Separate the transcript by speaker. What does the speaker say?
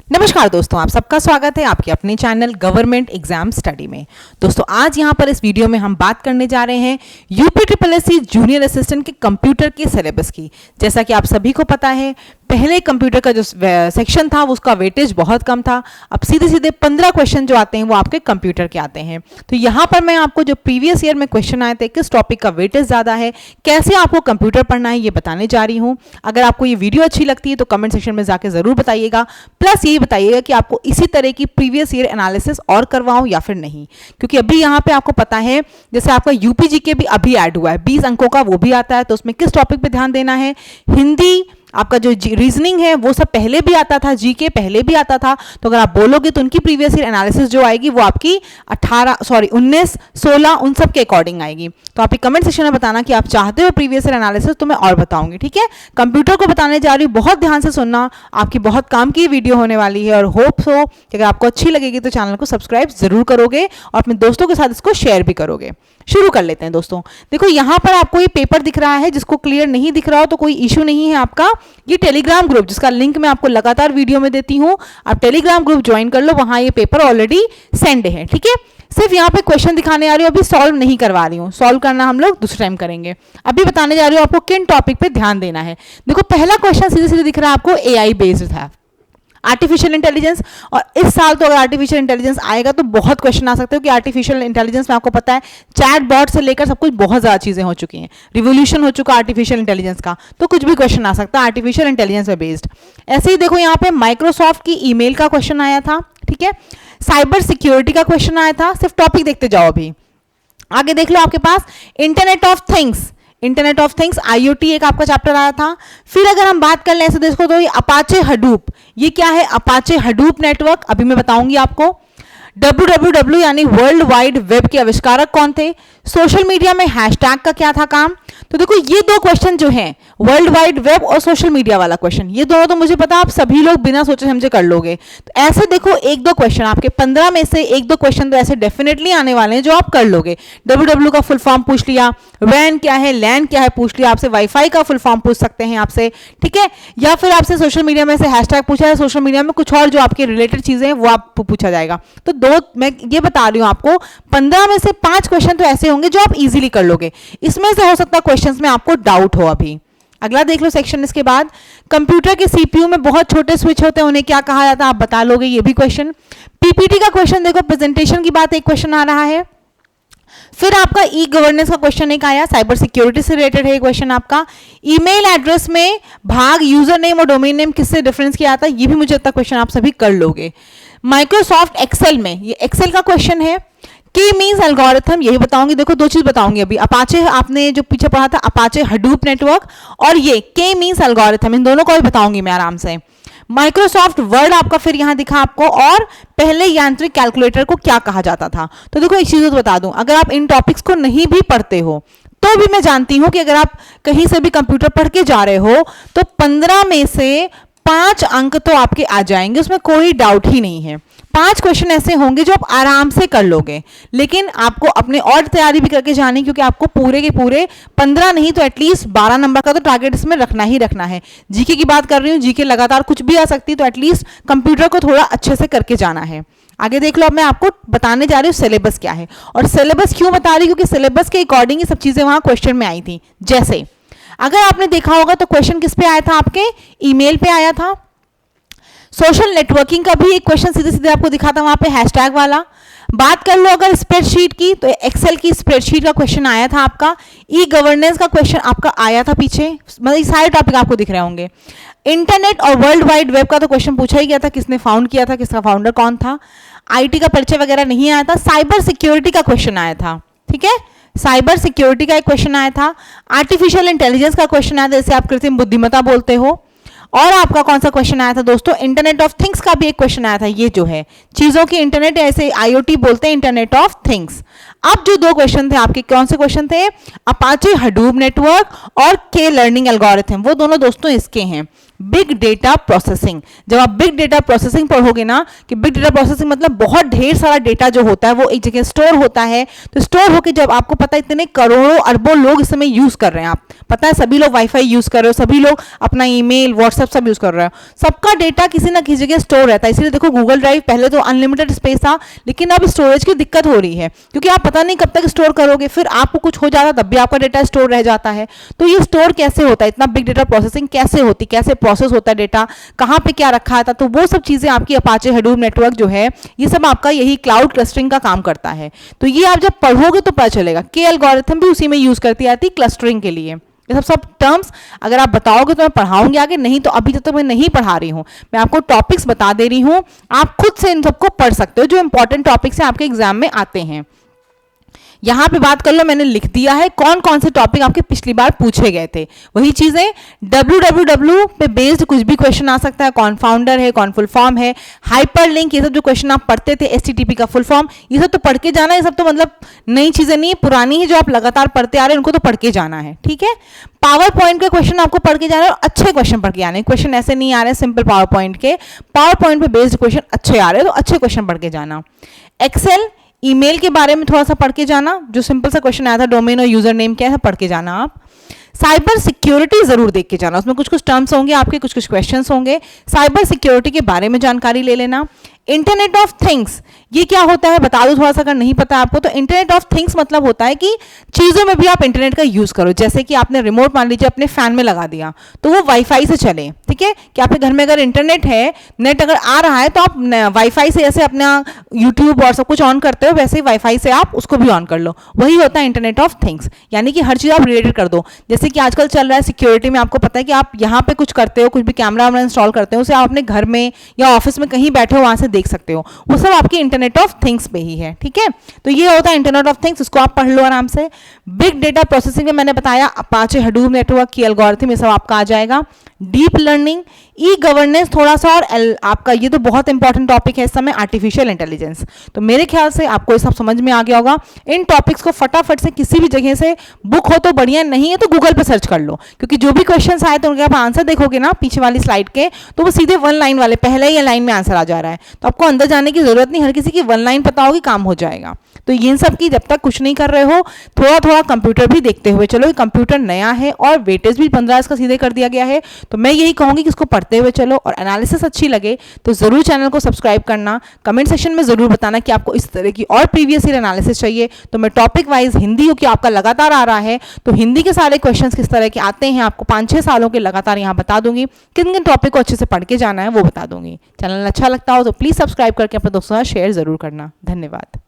Speaker 1: नमस्कार दोस्तों, आप सबका स्वागत है आपके अपने चैनल गवर्नमेंट एग्जाम स्टडी में। दोस्तों आज यहाँ पर इस वीडियो में हम बात करने जा रहे हैं यूपी ट्रिपल जूनियर असिस्टेंट के कंप्यूटर के सिलेबस की। जैसा कि आप सभी को पता है, पहले कंप्यूटर का जो सेक्शन था उसका वेटेज बहुत कम था। अब सीधे सीधे 15 क्वेश्चन जो आते हैं वो आपके कंप्यूटर के आते हैं। तो यहाँ पर मैं आपको जो प्रीवियस ईयर में क्वेश्चन आए थे, किस टॉपिक का वेटेज ज़्यादा है, कैसे आपको कंप्यूटर पढ़ना है, ये बताने जा रही हूँ। अगर आपको ये वीडियो अच्छी लगती है तो कमेंट सेक्शन में जाकर ज़रूर बताइएगा। प्लस ये बताइएगा कि आपको इसी तरह की प्रीवियस ईयर एनालिसिस और करवाऊं या फिर नहीं, क्योंकि अभी यहाँ पे आपको पता है जैसे आपका यूपीजी के भी अभी ऐड हुआ है 20 अंकों का, वो भी आता है। तो उसमें किस टॉपिक पे ध्यान देना है, हिंदी, आपका जो रीजनिंग है वो सब पहले भी आता था, जीके पहले भी आता था। तो अगर आप बोलोगे तो उनकी प्रीवियस ईयर एनालिसिस जो आएगी वो आपकी 19, 16 उन सब के अकॉर्डिंग आएगी। तो आप कमेंट सेक्शन में बताना कि आप चाहते हो प्रीवियस ईयर एनालिसिस, तो मैं और बताऊंगी। ठीक है, कंप्यूटर को बताने जा रही हूँ, बहुत ध्यान से सुनना, आपकी बहुत काम की वीडियो होने वाली है। और होप सो कि अगर आपको अच्छी लगेगी तो चैनल को सब्सक्राइब जरूर करोगे और अपने दोस्तों के साथ इसको शेयर भी करोगे। शुरू कर लेते हैं दोस्तों। देखो यहाँ पर आपको ये पेपर दिख रहा है, जिसको क्लियर नहीं दिख रहा हो तो कोई इशू नहीं है। आपका ये टेलीग्राम ग्रुप, जिसका लिंक मैं आपको लगातार वीडियो में देती हूँ, आप टेलीग्राम ग्रुप ज्वाइन कर लो, वहां ये पेपर ऑलरेडी सेंड है। ठीक है, सिर्फ यहाँ पे क्वेश्चन दिखाने आ रही हूँ, अभी सॉल्व नहीं करवा रही हूँ। सॉल्व करना हम लोग दूसरे टाइम करेंगे। अभी बताने जा रही हूँ आपको किन टॉपिक पे ध्यान देना है। देखो पहला क्वेश्चन सीधे सीधे दिख रहा है आपको, एआई बेस्ड था, आर्टिफिशियल इंटेलिजेंस। और इस साल तो अगर आर्टिफिशियल इंटेलिजेंस आएगा तो बहुत क्वेश्चन आ सकते हो कि आर्टिफिशियल इंटेलिजेंस में आपको पता है चैट बॉट से लेकर सब कुछ बहुत ज़्यादा चीज़ें हो चुकी हैं, रिवोल्यूशन हो चुका आर्टिफिशियल इंटेलिजेंस का, तो कुछ भी क्वेश्चन आ सकता है आर्टिफिशियल इंटेलिजेंस में बेस्ड। ऐसे ही देखो यहाँ पे माइक्रोसॉफ्ट की ईमेल का क्वेश्चन आया था। ठीक है, साइबर सिक्योरिटी का क्वेश्चन आया था। सिर्फ टॉपिक देखते जाओ। अभी आगे देख लो, आपके पास इंटरनेट ऑफ थिंग्स आईओटी एक आपका चैप्टर आया था। फिर अगर हम बात कर लें ऐसे देखो तो ये अपाचे हडूप, ये क्या है अपाचे हडूप नेटवर्क, अभी मैं बताऊंगी आपको। www यानी वर्ल्ड वाइड वेब के आविष्कारक कौन थे, सोशल मीडिया में हैशटैग का क्या था काम। तो देखो ये दो क्वेश्चन जो हैं, वर्ल्ड वाइड वेब और सोशल मीडिया वाला क्वेश्चन, ये दोनों तो मुझे पता आप सभी लोग बिना सोचे समझे कर लोगे। तो ऐसे देखो एक दो क्वेश्चन आपके 15 में से एक दो क्वेश्चन तो ऐसे डेफिनेटली आने वाले हैं जो आप कर लोगे। www का फुल फॉर्म पूछ लिया, वैन क्या है, लैन क्या है पूछ लिया, आपसे वाईफाई का फुल फॉर्म पूछ सकते हैं आपसे। ठीक है, या फिर आपसे सोशल मीडिया में से हैशटैग पूछा है, सोशल मीडिया में कुछ और जो आपके रिलेटेड चीजें हैं वो आपको पूछा जाएगा। तो दो मैं ये बता रही हूँ आपको, 15 में से 5 क्वेश्चन तो ऐसे होंगे जो आप इजीली कर लोगे। इसमें से हो सकता है क्वेश्चंस में आपको डाउट हो। अभी अगला देख लो सेक्शन। इसके बाद कंप्यूटर के सीपीयू में बहुत छोटे स्विच होते हैं, उन्हें क्या कहा जाता है आप बता लोगे, ये भी क्वेश्चन। पीपीटी का क्वेश्चन देखो, प्रेजेंटेशन की बात एक क्वेश्चन आ रहा है। फिर आपका ई गवर्नेंस का क्वेश्चन एक आया, साइबर सिक्योरिटी से रिलेटेड है क्वेश्चन आपका। ईमेल एड्रेस में भाग यूजर नेम और डोमेन नेम किससे डिफरेंस किया जाता है, ये भी मुझे लगता है क्वेश्चन आप सभी कर लोगे। माइक्रोसॉफ्ट एक्सेल में, ये एक्सेल का क्वेश्चन है। की मीन्स एल्गोरिथम, यही बताऊंगी। देखो दो चीज बताऊंगी अभी, अपाचे आपने जो पीछे पढ़ा था अपाचे हडूप नेटवर्क, और ये के मीन्स एल्गोरिथम, इन दोनों को भी बताऊंगी मैं आराम से। माइक्रोसॉफ्ट वर्ड आपका फिर यहां दिखा आपको, और पहले यांत्रिक कैलकुलेटर को क्या कहा जाता था। तो देखो एक चीज तो बता दूं, अगर आप इन टॉपिक्स को नहीं भी पढ़ते हो तो भी मैं जानती हूं कि अगर आप कहीं से भी कंप्यूटर पढ़ के जा रहे हो तो 15 में से 5 अंक तो आपके आ जाएंगे, उसमें कोई डाउट ही नहीं है। 5 क्वेश्चन ऐसे होंगे जो आप आराम से कर लोगे, लेकिन आपको अपने और तैयारी भी करके जानी, क्योंकि आपको पूरे के पूरे 15 नहीं तो एटलीस्ट 12 नंबर का तो टारगेट इसमें रखना ही रखना है। जीके की बात कर रही हूँ, जीके लगातार कुछ भी आ सकती है, तो एटलीस्ट कंप्यूटर को थोड़ा अच्छे से करके जाना है। आगे देख लो, अब मैं आपको बताने जा रही हूँ सिलेबस क्या है। और सिलेबस क्यों बता रही हूँ, क्योंकि सिलेबस के अकॉर्डिंग ये सब चीजें वहां क्वेश्चन में आई थी। जैसे अगर आपने देखा होगा तो क्वेश्चन किस पे आया था, आपके ईमेल पे आया था। सोशल नेटवर्किंग का भी एक क्वेश्चन सीधे सीधे आपको दिखा था वहां पे, हैशटैग वाला। बात कर लो अगर स्प्रेडशीट की, तो एक्सेल की स्प्रेडशीट का क्वेश्चन आया था आपका। ई गवर्नेंस का क्वेश्चन आपका आया था पीछे, मतलब सारे टॉपिक आपको दिख रहे होंगे। इंटरनेट और वर्ल्ड वाइड वेब का तो क्वेश्चन पूछा ही गया था, किसने फाउंड किया था, किसका फाउंडर कौन था। आईटी का परिचय वगैरह नहीं आया था। साइबर सिक्योरिटी का क्वेश्चन आया था। ठीक है, साइबर सिक्योरिटी का एक क्वेश्चन आया था। आर्टिफिशियल इंटेलिजेंस का क्वेश्चन आया था, जैसे आप कृत्रिम बुद्धिमत्ता बोलते हो। और आपका कौन सा क्वेश्चन आया था दोस्तों, इंटरनेट ऑफ थिंग्स का भी एक क्वेश्चन आया था। ये जो है चीजों की इंटरनेट, ऐसे आईओटी बोलते हैं, इंटरनेट ऑफ थिंग्स। अब जो दो क्वेश्चन थे आपके, कौन से क्वेश्चन थे, अपाचे हडूप नेटवर्क और के लर्निंग एल्गोरिथम, वो दोनों दोस्तों इसके हैं। Big data processing. जब आप बिग डेटा प्रोसेसिंग पढ़ोगे ना, कि बिग डेटा प्रोसेसिंग मतलब बहुत ढेर सारा डेटा जो होता है वो एक जगह स्टोर होता है, तो स्टोर होकर जब आपको पता है इतने करोड़ों अरबों लोग इस समय यूज कर रहे हैं, आप पता है सभी लोग वाईफाई यूज कर रहे हो, सभी लोग अपना ईमेल व्हाट्सएप सब यूज कर रहे हो, सबका डेटा किसी ना किसी जगह स्टोर रहता है। इसलिए देखो गूगल ड्राइव पहले तो अनलिमिटेड स्पेस था, लेकिन अब स्टोरेज की दिक्कत हो रही है, क्योंकि आप पता नहीं कब तक स्टोर करोगे, फिर आपको कुछ हो जाता तब भी आपका डेटा स्टोर रह जाता है। तो ये स्टोर कैसे होता है, इतना बिग डेटा प्रोसेसिंग कैसे होती, कैसे प्रोसेस होता है डेटा, कहाँ पे क्या रखा था, तो वो सब चीजें आपकी अपाचे हडूप नेटवर्क जो है ये सब आपका यही क्लाउड क्लस्टरिंग का काम करता है। तो ये आप जब पढ़ोगे तो पता चलेगा कि एल्गोरिथम भी उसी में यूज करती आती क्लस्टरिंग के लिए। ये सब टर्म्स अगर आप बताओगे तो मैं पढ़ाऊंगी आगे, नहीं तो अभी तक मैं नहीं पढ़ा रही हूँ, मैं आपको टॉपिक्स बता दे रही हूँ, आप खुद से इन सबको पढ़ सकते हो जो इंपॉर्टेंट टॉपिक्स हैं आपके एग्जाम में आते हैं। यहां पे बात कर लो, मैंने लिख दिया है कौन कौन से टॉपिक आपके पिछली बार पूछे गए थे, वही चीजें www पे बेस्ड कुछ भी क्वेश्चन आ सकता है, कौन फाउंडर है, कौन फुल फॉर्म है, हाइपर लिंक, ये सब जो क्वेश्चन आप पढ़ते थे, HTTP का फुल फॉर्म, ये सब तो पढ़ के जाना है, ये सब तो मतलब नई चीजें नहीं, पुरानी है जो आप लगातार पढ़ते आ रहे हैं, उनको तो पढ़ के जाना है, ठीक है। पावर पॉइंट के क्वेश्चन आपको पढ़ के जाना है और अच्छे क्वेश्चन पढ़ के आने, क्वेश्चन ऐसे नहीं आ रहे सिंपल पावर पॉइंट के, पावर पॉइंट पे बेस्ड क्वेश्चन अच्छे आ रहे हैं तो अच्छे क्वेश्चन पढ़ के जाना। एक्सेल ईमेल के बारे में थोड़ा सा पढ़ के जाना, जो सिंपल सा क्वेश्चन आया था डोमेन और यूजर नेम क्या है, पढ़ के जाना आप। साइबर सिक्योरिटी जरूर देख के जाना, उसमें कुछ कुछ टर्म्स होंगे आपके, कुछ कुछ क्वेश्चंस होंगे, साइबर सिक्योरिटी के बारे में जानकारी ले लेना। इंटरनेट ऑफ थिंग्स ये क्या होता है बता दो थोड़ा सा अगर नहीं पता आपको, तो इंटरनेट ऑफ थिंग्स मतलब होता है कि चीजों में भी आप इंटरनेट का यूज करो, जैसे कि आपने रिमोट मान लीजिए अपने फैन में लगा दिया तो वो वाईफाई से चले, ठीक है, कि आपके घर में अगर इंटरनेट है, नेट अगर आ रहा है तो आप वाईफाई से जैसे अपना यूट्यूब और सब कुछ ऑन करते हो वैसे ही वाईफाई से आप उसको भी ऑन कर लो, वही होता है इंटरनेट ऑफ थिंग्स, यानी कि हर चीज आप रिलेटेड कर दो। जैसे कि आजकल चल रहा है सिक्योरिटी में, आपको पता है कि आप यहाँ पे कुछ करते हो, कुछ भी कैमरा वैमरा इंस्टॉल करते हो, उसे आप अपने घर में या ऑफिस में कहीं बैठे हो वहां से देख सकते हो, वो सब आपकी इंटरनेट ऑफ थिंग्स पे ही है, ठीक है। तो ये होता है इंटरनेट ऑफ थिंग्स, इसको आप पढ़ लो आराम से। बिग डेटा प्रोसेसिंग में मैंने बताया अपाचे हडूप नेटवर्क की एल्गोरिथम, ये सब आपका आ जाएगा। डीप लर्निंग, ई गवर्नेंस थोड़ा सा, और आपका ये तो बहुत इंपॉर्टेंट टॉपिक है इस समय, आर्टिफिशियल इंटेलिजेंस। तो मेरे ख्याल से आपको ये सब समझ में आ गया होगा। इन टॉपिक्स को फटाफट से किसी भी जगह से, बुक हो तो बढ़िया, नहीं है तो गूगल पे सर्च कर लो, क्योंकि जो भी क्वेश्चंस आए तो उनके आप आंसर देखोगे ना पीछे वाली स्लाइड के, तो वो सीधे वन लाइन वाले पहले ही लाइन में आंसर आ जा रहा है, तो आपको अंदर जाने की जरूरत नहीं, हर किसी की वन लाइन पता होगी काम हो जाएगा। तो इन सब की जब तक कुछ नहीं कर रहे हो, थोड़ा थोड़ा कंप्यूटर भी देखते हुए चलो, कंप्यूटर नया है और वेटेज भी 15 इसका सीधे कर दिया गया है, तो मैं यही कहूंगी कि इसको पढ़ते हुए चलो, और एनालिसिस अच्छी लगे तो जरूर चैनल को सब्सक्राइब करना। कमेंट सेक्शन में जरूर बताना कि आपको इस तरह की और प्रीवियस ईयर एनालिसिस चाहिए, तो मैं टॉपिक वाइज हिंदी हो कि आपका लगातार आ रहा है, तो हिंदी के सारे क्वेश्चंस किस तरह के आते हैं आपको 5-6 सालों के लगातार यहाँ बता दूंगी, किन किन टॉपिक को अच्छे से पढ़ के जाना है वो बता दूंगी। चैनल अच्छा लगता हो तो प्लीज सब्सक्राइब करके अपने दोस्तों के साथ शेयर जरूर करना। धन्यवाद।